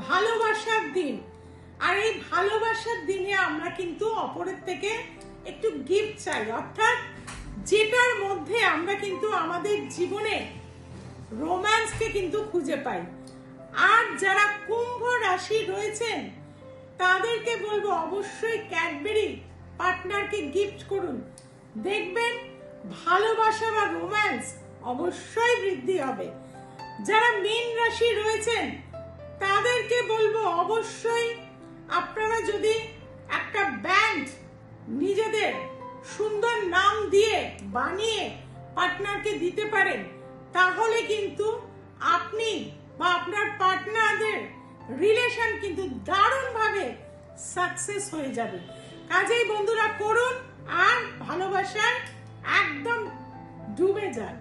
ভালোবাসার দিন। আর এই ভালোবাসার দিনে আমরা কিন্তু অপরের থেকে একটু গিফট চাই, অর্থাৎ যেটার মধ্যে আমরা কিন্তু আমাদের জীবনে রোম্যান্সকে কিন্তু খুঁজে পাই। আর যারা কুম্ভ রাশি রয়েছেন তাদেরকে বলবো অবশ্যই ক্যাডবেরি পার্টনারকে গিফট করুন, দেখবেন ভালোবাসা বা রোম্যান্স অবশ্যই বৃদ্ধি হবে। যারা মীন রাশি রয়েছেন তাদেরকে বলবো অবশ্যই আপনারা যদি একটা ব্যান্ড নিজেদের সুন্দর নাম দিয়ে বানিয়ে পার্টনারকে দিতে পারেন, তাহলে কিন্তু আপনি বা আপনার পার্টনারদের রিলেশন কিন্তু দারুণভাবে সাকসেস হয়ে যাবে। কাজেই বন্ধুরা করুন আর ভালোবাসায় একদম ডুবে যান।